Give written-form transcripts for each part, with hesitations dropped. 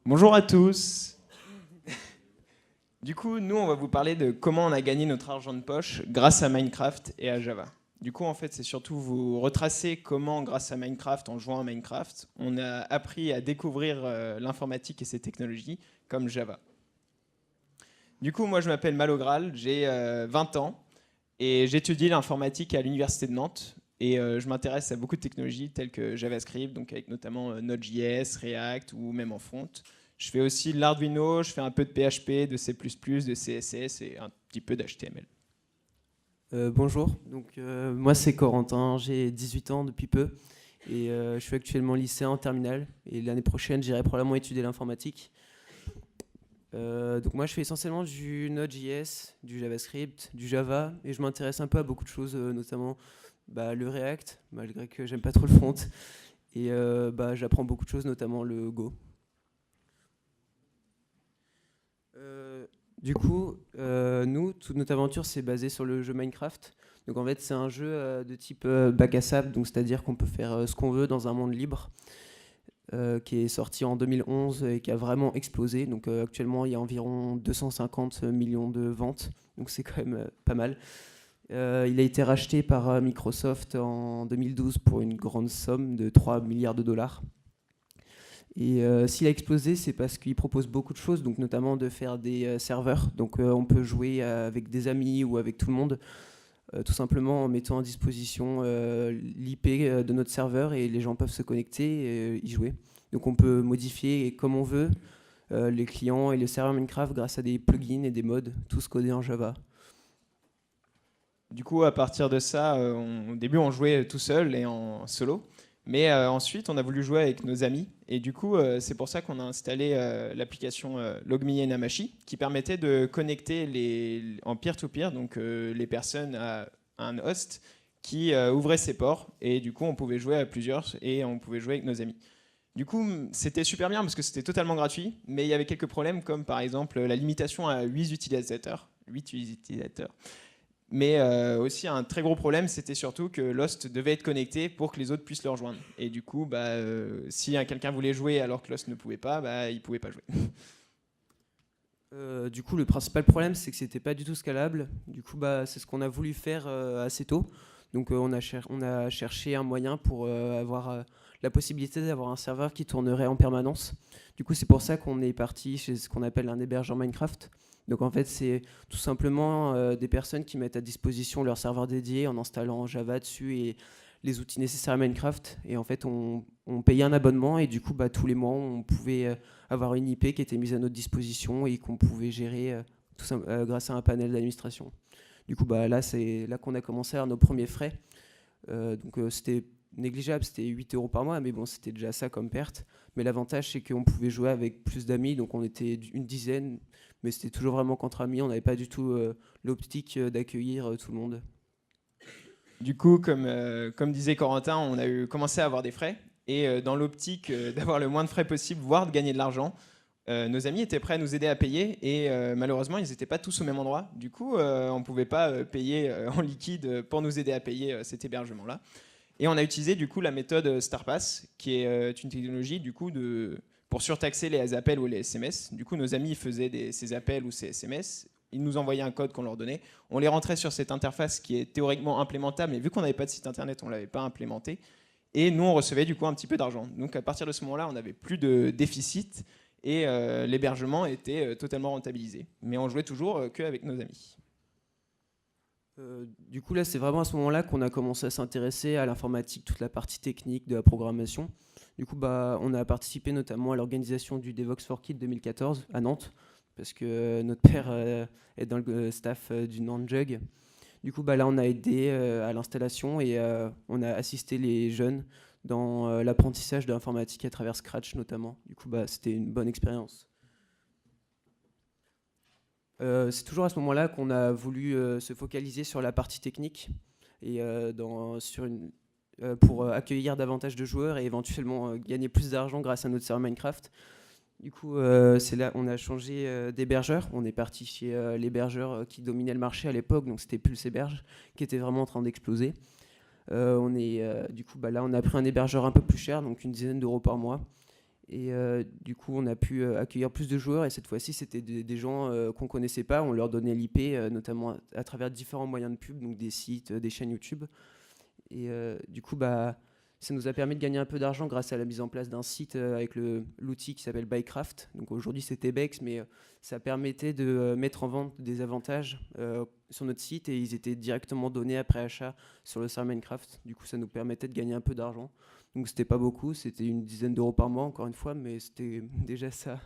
Bonjour à tous. Du coup, nous, on va vous parler de comment on a gagné notre argent de poche grâce à Minecraft et à Java. Du coup, en fait, c'est surtout vous retracer comment, grâce à Minecraft, en jouant à Minecraft, on a appris à découvrir l'informatique et ses technologies comme Java. Du coup, moi, je m'appelle Malogral, j'ai 20 ans et j'étudie l'informatique à l'Université de Nantes. Et je m'intéresse à beaucoup de technologies telles que JavaScript, donc avec notamment Node.js, React ou même en front. Je fais aussi de l'Arduino, je fais un peu de PHP, de C++, de CSS et un petit peu d'HTML. Bonjour, moi c'est Corentin, j'ai 18 ans depuis peu et je suis actuellement lycéen en terminale et l'année prochaine j'irai probablement étudier l'informatique. Donc moi je fais essentiellement du Node.js, du JavaScript, du Java et je m'intéresse un peu à beaucoup de choses, notamment le React, malgré que j'aime pas trop le front et j'apprends beaucoup de choses, notamment le Go. Euh, nous, toute notre aventure, c'est basé sur le jeu Minecraft. Donc en fait, c'est un jeu de type bac à sable, donc c'est-à-dire qu'on peut faire ce qu'on veut dans un monde libre, qui est sorti en 2011 et qui a vraiment explosé. Donc actuellement, il y a environ 250 millions de ventes, donc c'est quand même pas mal. Il a été racheté par Microsoft en 2012 pour une grande somme de 3 milliards de dollars. Et s'il a explosé, c'est parce qu'il propose beaucoup de choses, donc notamment de faire des serveurs. Donc on peut jouer avec des amis ou avec tout le monde, tout simplement en mettant à disposition l'IP de notre serveur et les gens peuvent se connecter et y jouer. Donc on peut modifier comme on veut les clients et les serveurs Minecraft grâce à des plugins et des mods, tous codés en Java. Du coup, à partir de ça, au début, on jouait tout seul et en solo. Mais ensuite, on a voulu jouer avec nos amis. Et du coup, c'est pour ça qu'on a installé l'application LogMe et Namashi, qui permettait de connecter en peer-to-peer, donc les personnes à un host qui ouvrait ses ports. Et du coup, on pouvait jouer à plusieurs et on pouvait jouer avec nos amis. Du coup, c'était super bien parce que c'était totalement gratuit, mais il y avait quelques problèmes, comme par exemple la limitation à 8 utilisateurs. 8 utilisateurs. Mais aussi un très gros problème, c'était surtout que Lost devait être connecté pour que les autres puissent le rejoindre. Et du coup, si quelqu'un voulait jouer alors que Lost ne pouvait pas, il ne pouvait pas jouer. Le principal problème, c'est que c'était pas du tout scalable. C'est ce qu'on a voulu faire assez tôt. Donc, on a cherché un moyen pour avoir la possibilité d'avoir un serveur qui tournerait en permanence. Du coup, c'est pour ça qu'on est parti chez ce qu'on appelle un hébergeur Minecraft. Donc, en fait, c'est tout simplement des personnes qui mettent à disposition leur serveur dédié en installant Java dessus et les outils nécessaires à Minecraft. Et en fait, on payait un abonnement et du coup, tous les mois, on pouvait avoir une IP qui était mise à notre disposition et qu'on pouvait gérer grâce à un panel d'administration. Du coup, là, c'est là qu'on a commencé à avoir nos premiers frais. C'était négligeable, c'était 8 euros par mois, mais bon, c'était déjà ça comme perte. Mais l'avantage, c'est qu'on pouvait jouer avec plus d'amis, donc on était une dizaine, mais c'était toujours vraiment qu'entre amis, on n'avait pas du tout l'optique d'accueillir tout le monde. Du coup, comme disait Corentin, on a commencé à avoir des frais. Et dans l'optique d'avoir le moins de frais possible, voire de gagner de l'argent, nos amis étaient prêts à nous aider à payer. Et malheureusement, ils n'étaient pas tous au même endroit. Du coup, on ne pouvait pas payer en liquide pour nous aider à payer cet hébergement-là. Et on a utilisé du coup la méthode StarPass, qui est une technologie du coup pour surtaxer les appels ou les SMS. Du coup, nos amis faisaient ces appels ou ces SMS. Ils nous envoyaient un code qu'on leur donnait. On les rentrait sur cette interface qui est théoriquement implémentable, mais vu qu'on n'avait pas de site internet, on ne l'avait pas implémenté. Et nous, on recevait du coup un petit peu d'argent. Donc à partir de ce moment-là, on n'avait plus de déficit et l'hébergement était totalement rentabilisé. Mais on jouait toujours qu'avec nos amis. Là, c'est vraiment à ce moment-là qu'on a commencé à s'intéresser à l'informatique, toute la partie technique de la programmation. On a participé notamment à l'organisation du Devox for Kids 2014 à Nantes, parce que notre père est dans le staff du Nantes Jug. Là, on a aidé à l'installation et on a assisté les jeunes dans l'apprentissage de l'informatique à travers Scratch notamment. C'était une bonne expérience. C'est toujours à ce moment-là qu'on a voulu se focaliser sur la partie technique et pour accueillir davantage de joueurs et éventuellement gagner plus d'argent grâce à notre serveur Minecraft. C'est là on a changé d'hébergeur. On est parti chez l'hébergeur qui dominait le marché à l'époque, donc c'était Pulse Héberge, qui était vraiment en train d'exploser. Là, on a pris un hébergeur un peu plus cher, donc une dizaine d'euros par mois. Et du coup, on a pu accueillir plus de joueurs. Et cette fois-ci, c'était des gens qu'on ne connaissait pas. On leur donnait l'IP, notamment à travers différents moyens de pub, donc des sites, des chaînes YouTube. Et du coup, ça nous a permis de gagner un peu d'argent grâce à la mise en place d'un site avec l'outil qui s'appelle Buycraft. Donc aujourd'hui, c'était Bex, mais ça permettait de mettre en vente des avantages sur notre site et ils étaient directement donnés après achat sur le serveur Minecraft. Du coup, ça nous permettait de gagner un peu d'argent. Donc c'était pas beaucoup, c'était une dizaine d'euros par mois, encore une fois, mais c'était déjà ça.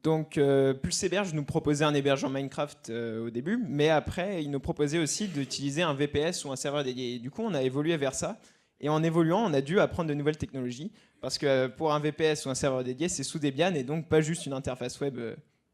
Donc, Pulse Héberge nous proposait un hébergement Minecraft au début, mais après, il nous proposait aussi d'utiliser un VPS ou un serveur dédié. Et du coup, on a évolué vers ça. Et en évoluant, on a dû apprendre de nouvelles technologies. Parce que pour un VPS ou un serveur dédié, c'est sous Debian et donc pas juste une interface web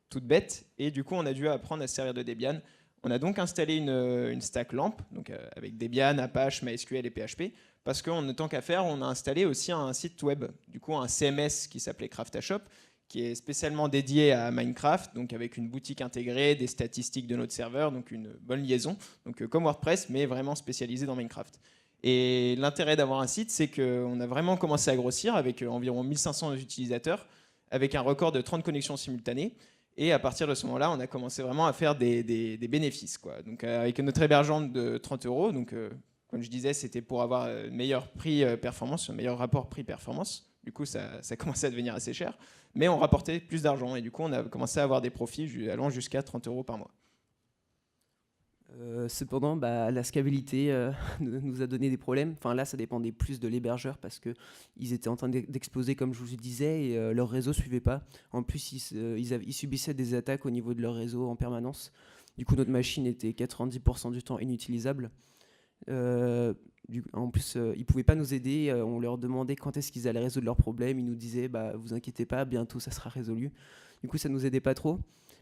toute bête. Et du coup, on a dû apprendre à se servir de Debian. On a donc installé une stack LAMP, donc avec Debian, Apache, MySQL et PHP. Parce qu'en tant qu'à faire, on a installé aussi un site web, du coup un CMS qui s'appelait CraftaShop, qui est spécialement dédié à Minecraft, donc avec une boutique intégrée, des statistiques de notre serveur, donc une bonne liaison, donc comme WordPress, mais vraiment spécialisé dans Minecraft. Et l'intérêt d'avoir un site, c'est qu'on a vraiment commencé à grossir avec environ 1500 utilisateurs, avec un record de 30 connexions simultanées. Et à partir de ce moment-là, on a commencé vraiment à faire des bénéfices, quoi. Donc avec notre hébergement de 30 euros, donc comme je disais, c'était pour avoir un meilleur prix-performance, un meilleur rapport prix-performance. Du coup, ça commençait à devenir assez cher. Mais on rapportait plus d'argent. Et du coup, on a commencé à avoir des profits allant jusqu'à 30 euros par mois. Cependant, la scalabilité nous a donné des problèmes. Enfin, là, ça dépendait plus de l'hébergeur parce qu'ils étaient en train d'exploser, comme je vous le disais, et leur réseau ne suivait pas. En plus, ils subissaient des attaques au niveau de leur réseau en permanence. Du coup, notre machine était 90% du temps inutilisable. En plus, ils ne pouvaient pas nous aider. On leur demandait quand est-ce qu'ils allaient résoudre leurs problèmes. Ils nous disaient vous inquiétez pas, bientôt ça sera résolu. Du coup, ça ne nous aidait pas trop.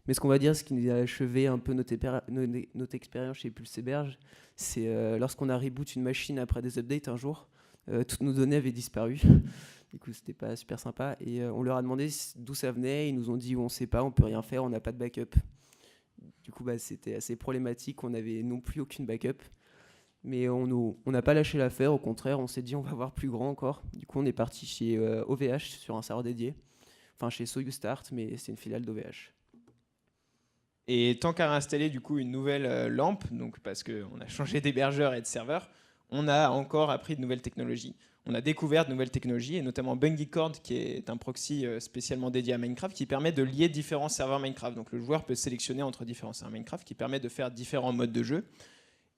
Mais ce qu'on va dire, ce qui nous a achevé un peu notre expérience chez Pulse Héberge, c'est lorsqu'on a reboot une machine après des updates un jour, toutes nos données avaient disparu. Du coup, c'était pas super sympa. Et on leur a demandé d'où ça venait. Ils nous ont dit on ne sait pas, on peut rien faire, on n'a pas de backup. Du coup, c'était assez problématique. On n'avait non plus aucune backup. Mais on n'a pas lâché l'affaire, au contraire, on s'est dit on va voir plus grand encore. Du coup, on est parti chez OVH sur un serveur dédié. Enfin, chez SoyouStart, mais c'est une filiale d'OVH. Et tant qu'à installer du coup une nouvelle lampe, donc parce qu'on a changé d'hébergeur et de serveur, on a encore appris de nouvelles technologies. On a découvert de nouvelles technologies, et notamment BungyCord, qui est un proxy spécialement dédié à Minecraft, qui permet de lier différents serveurs Minecraft. Donc le joueur peut sélectionner entre différents serveurs Minecraft, qui permet de faire différents modes de jeu.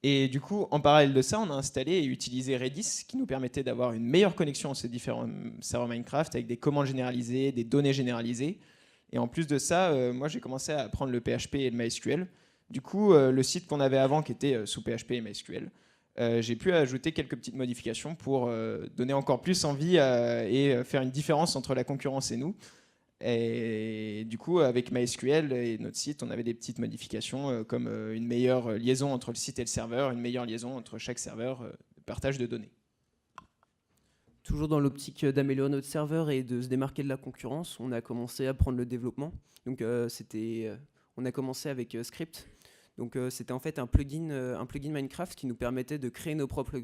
Et du coup, en parallèle de ça, on a installé et utilisé Redis, qui nous permettait d'avoir une meilleure connexion à ces différents serveurs Minecraft, avec des commandes généralisées, des données généralisées. Et en plus de ça, moi j'ai commencé à apprendre le PHP et le MySQL. Du coup, le site qu'on avait avant, qui était sous PHP et MySQL, j'ai pu ajouter quelques petites modifications pour donner encore plus envie et faire une différence entre la concurrence et nous. Et du coup, avec MySQL et notre site, on avait des petites modifications comme une meilleure liaison entre le site et le serveur, une meilleure liaison entre chaque serveur, partage de données. Toujours dans l'optique d'améliorer notre serveur et de se démarquer de la concurrence, on a commencé à prendre le développement. Donc on a commencé avec Script. Donc c'était en fait un plugin Minecraft qui nous permettait de créer nos propres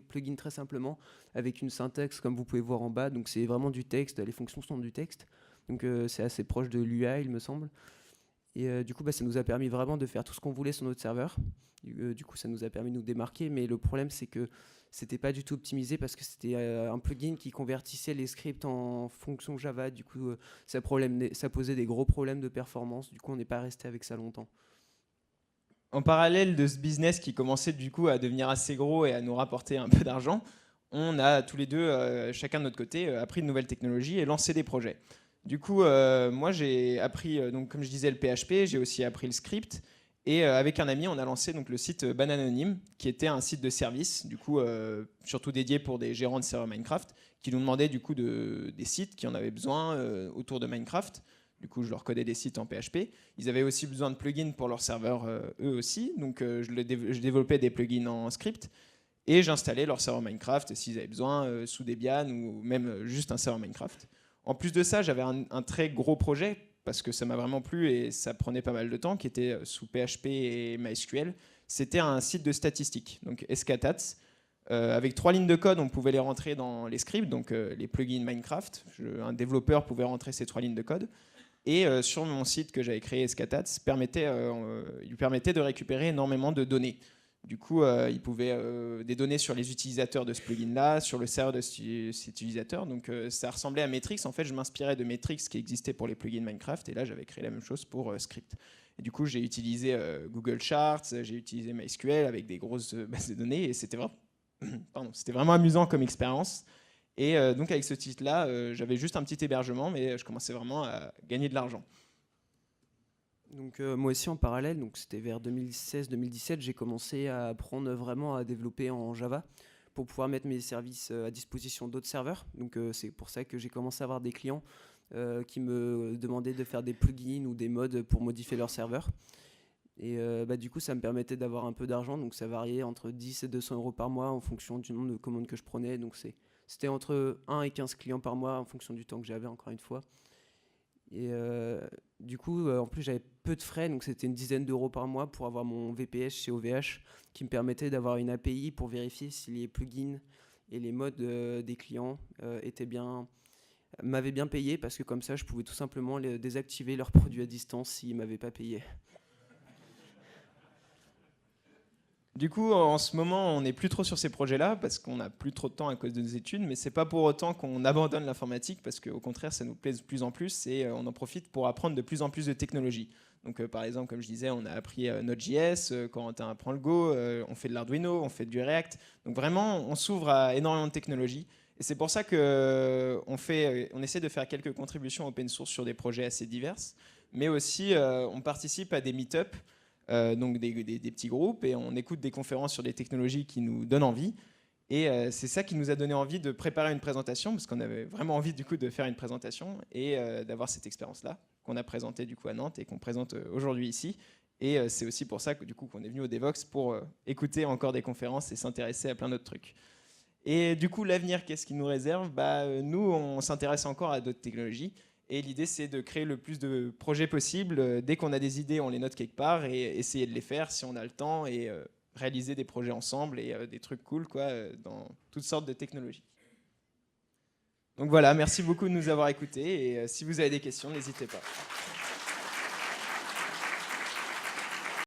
plugins très simplement avec une syntaxe comme vous pouvez voir en bas. Donc c'est vraiment du texte, les fonctions sont du texte. Donc c'est assez proche de l'UI, il me semble. Et du coup, ça nous a permis vraiment de faire tout ce qu'on voulait sur notre serveur. Du coup, ça nous a permis de nous démarquer. Mais le problème, c'est que c'était pas du tout optimisé parce que c'était un plugin qui convertissait les scripts en fonctions Java. Du coup, ça posait des gros problèmes de performance. Du coup, on n'est pas resté avec ça longtemps. En parallèle de ce business qui commençait du coup à devenir assez gros et à nous rapporter un peu d'argent, on a tous les deux, chacun de notre côté, appris de nouvelles technologies et lancé des projets. Du coup, moi j'ai appris, donc, comme je disais, le PHP, j'ai aussi appris le script. Et avec un ami, on a lancé donc, le site Bananonyme, qui était un site de service, du coup, surtout dédié pour des gérants de serveurs Minecraft, qui nous demandaient du coup des sites qui en avaient besoin autour de Minecraft. Du coup, je leur codais des sites en PHP. Ils avaient aussi besoin de plugins pour leurs serveurs, eux aussi. Donc, je développais des plugins en script. Et j'installais leur serveur Minecraft s'ils avaient besoin, sous Debian ou même juste un serveur Minecraft. En plus de ça, j'avais un très gros projet, parce que ça m'a vraiment plu et ça prenait pas mal de temps, qui était sous PHP et MySQL. C'était un site de statistiques, donc Escatats. Avec 3 lignes de code, on pouvait les rentrer dans les scripts, donc les plugins Minecraft. Un développeur pouvait rentrer ces 3 lignes de code. Et sur mon site que j'avais créé, Scatats, il lui permettait de récupérer énormément de données. Du coup, il pouvait des données sur les utilisateurs de ce plugin-là, sur le serveur de cet utilisateur. Donc ça ressemblait à Metrix. En fait, je m'inspirais de Metrix qui existait pour les plugins Minecraft. Et là, j'avais créé la même chose pour Script. Et du coup, j'ai utilisé Google Charts, j'ai utilisé MySQL avec des grosses bases de données. Et c'était vraiment amusant comme expérience. Et donc avec ce titre-là, j'avais juste un petit hébergement, mais je commençais vraiment à gagner de l'argent. Donc moi aussi en parallèle, donc c'était vers 2016-2017, j'ai commencé à apprendre vraiment à développer en Java pour pouvoir mettre mes services à disposition d'autres serveurs. Donc c'est pour ça que j'ai commencé à avoir des clients qui me demandaient de faire des plugins ou des mods pour modifier leur serveur. Et du coup ça me permettait d'avoir un peu d'argent, donc ça variait entre 10 et 200 euros par mois en fonction du nombre de commandes que je prenais. Donc c'était entre 1 et 15 clients par mois en fonction du temps que j'avais, encore une fois. Et du coup, en plus, j'avais peu de frais, donc c'était une dizaine d'euros par mois pour avoir mon VPS chez OVH qui me permettait d'avoir une API pour vérifier si les plugins et les mods des clients m'avaient bien payé, parce que comme ça, je pouvais tout simplement désactiver leurs produits à distance s'ils ne m'avaient pas payé. Du coup, en ce moment, on n'est plus trop sur ces projets-là parce qu'on n'a plus trop de temps à cause de nos études, mais c'est pas pour autant qu'on abandonne l'informatique, parce qu'au contraire, ça nous plaît de plus en plus et on en profite pour apprendre de plus en plus de technologies. Donc, par exemple, comme je disais, on a appris Node.js, Corentin apprend le Go, on fait de l'Arduino, on fait du React. Donc vraiment, on s'ouvre à énormément de technologies. Et c'est pour ça qu'on essaie de faire quelques contributions open source sur des projets assez divers, mais aussi on participe à des meet-up. Donc des petits groupes, et on écoute des conférences sur des technologies qui nous donnent envie. Et c'est ça qui nous a donné envie de préparer une présentation, parce qu'on avait vraiment envie du coup de faire une présentation et d'avoir cette expérience-là qu'on a présentée du coup à Nantes et qu'on présente aujourd'hui ici. Et c'est aussi pour ça que, du coup, qu'on est venu au Devoxx pour écouter encore des conférences et s'intéresser à plein d'autres trucs. Et du coup, l'avenir, qu'est-ce qu'il nous réserve ? Nous, on s'intéresse encore à d'autres technologies. Et l'idée, c'est de créer le plus de projets possible. Dès qu'on a des idées, on les note quelque part et essayer de les faire si on a le temps, et réaliser des projets ensemble et des trucs cool dans toutes sortes de technologies. Donc voilà, merci beaucoup de nous avoir écoutés, et si vous avez des questions, n'hésitez pas.